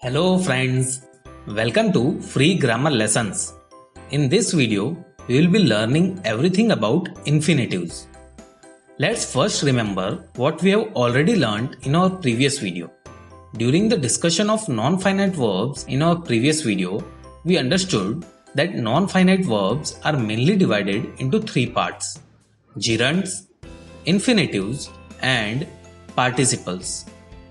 Hello friends, welcome to Free Grammar Lessons. In this video, we will be learning everything about infinitives. Let's first remember what we have already learned in our previous video. During the discussion of non-finite verbs in our previous video, we understood that non-finite verbs are mainly divided into three parts: gerunds, infinitives, and participles.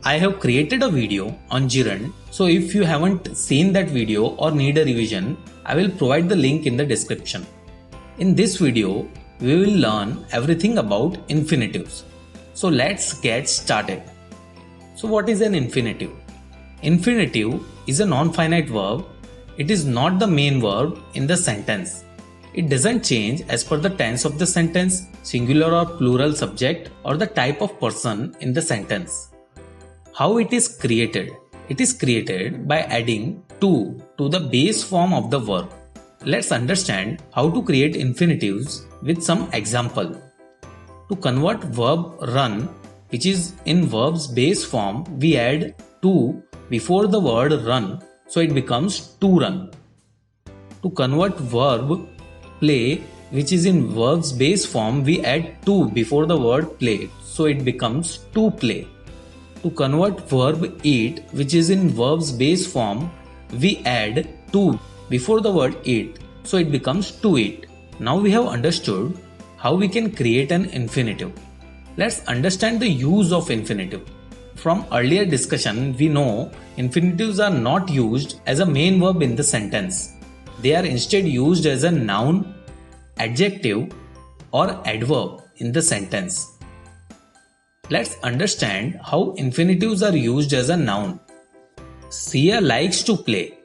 I have created a video on gerund, so if you haven't seen that video or need a revision, I will provide the link in the description. In this video, we will learn everything about infinitives. So let's get started. So what is an infinitive? Infinitive is a non-finite verb. It is not the main verb in the sentence. It doesn't change as per the tense of the sentence, singular or plural subject, or the type of person in the sentence. How it is created? It is created by adding to the base form of the verb. Let's understand how to create infinitives with some example. To convert verb run, which is in verb's base form, we add to before the word run, so it becomes to run. To convert verb play, which is in verb's base form, we add to before the word play, so it becomes to play. To convert verb eat, which is in verb's base form, we add to before the word eat, so it becomes to eat. Now we have understood how we can create an infinitive. Let's understand the use of infinitive. From earlier discussion, we know infinitives are not used as a main verb in the sentence. They are instead used as a noun, adjective, or adverb in the sentence. Let's understand how infinitives are used as a noun. Sia likes to play.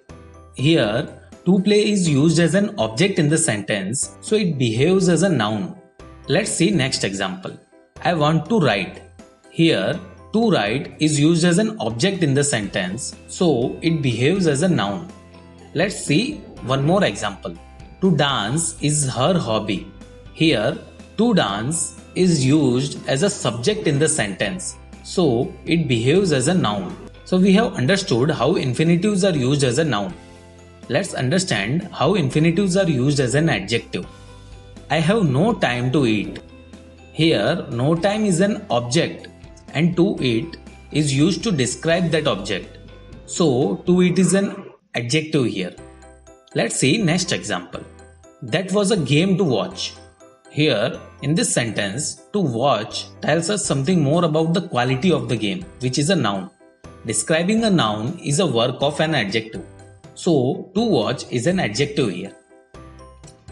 Here, to play is used as an object in the sentence, so it behaves as a noun. Let's see next example. I want to write. Here, to write is used as an object in the sentence, so it behaves as a noun. Let's see one more example. To dance is her hobby. Here, to dance is used as a subject in the sentence, so it behaves as a noun. So we have understood how infinitives are used as a noun. Let's understand how infinitives are used as an adjective. I have no time to eat. Here, no time is an object and to eat is used to describe that object. So to eat is an adjective here. Let's see next example. That was a game to watch. Here, in this sentence, to watch tells us something more about the quality of the game, which is a noun. Describing a noun is a work of an adjective. So, to watch is an adjective here.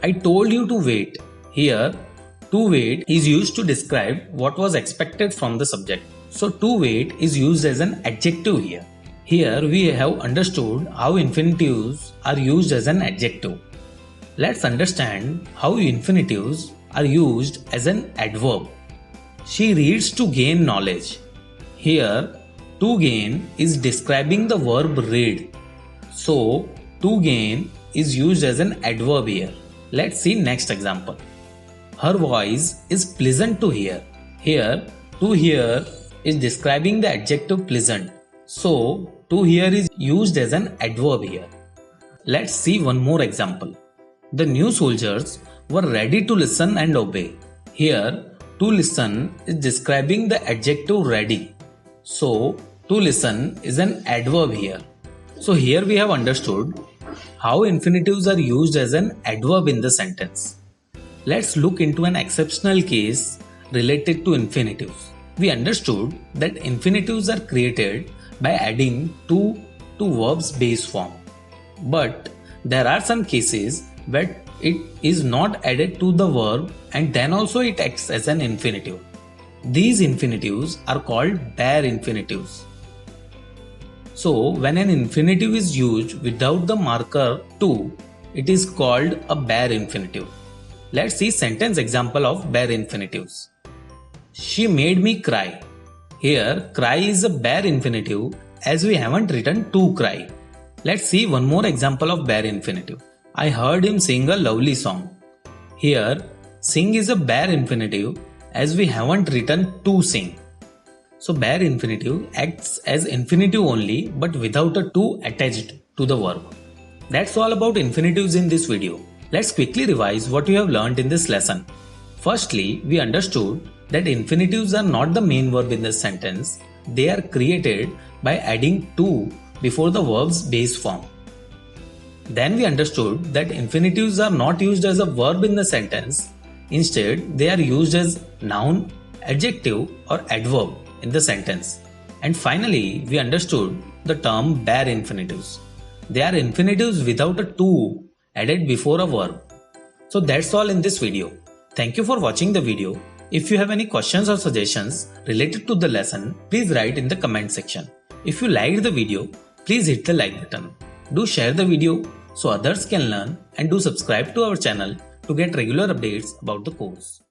I told you to wait. Here, to wait is used to describe what was expected from the subject. So, to wait is used as an adjective here. Here, we have understood how infinitives are used as an adjective. Let's understand how infinitives are used as an adverb. She reads to gain knowledge. Here, to gain is describing the verb read. So, to gain is used as an adverb here. Let's see next example. Her voice is pleasant to hear. Here, to hear is describing the adjective pleasant. So, to hear is used as an adverb here. Let's see one more example. The new soldiers were ready to listen and obey. Here, to listen is describing the adjective ready. So, to listen is an adverb here. So, here we have understood how infinitives are used as an adverb in the sentence. Let's look into an exceptional case related to infinitives. We understood that infinitives are created by adding to verb's base form. But there are some cases where it is not added to the verb and then also it acts as an infinitive. These infinitives are called bare infinitives. So when an infinitive is used without the marker to, it is called a bare infinitive. Let's see sentence example of bare infinitives. She made me cry. Here, cry is a bare infinitive as we haven't written to cry. Let's see one more example of bare infinitive. I heard him sing a lovely song. Here, sing is a bare infinitive as we haven't written to sing. So bare infinitive acts as infinitive only but without a to attached to the verb. That's all about infinitives in this video. Let's quickly revise what we have learned in this lesson. Firstly, we understood that infinitives are not the main verb in the sentence. They are created by adding to before the verb's base form. Then we understood that infinitives are not used as a verb in the sentence. Instead, they are used as noun, adjective or adverb in the sentence. And finally, we understood the term bare infinitives. They are infinitives without a to added before a verb. So that's all in this video. Thank you for watching the video. If you have any questions or suggestions related to the lesson, please write in the comment section. If you liked the video, please hit the like button. Do share the video so others can learn, and do subscribe to our channel to get regular updates about the course.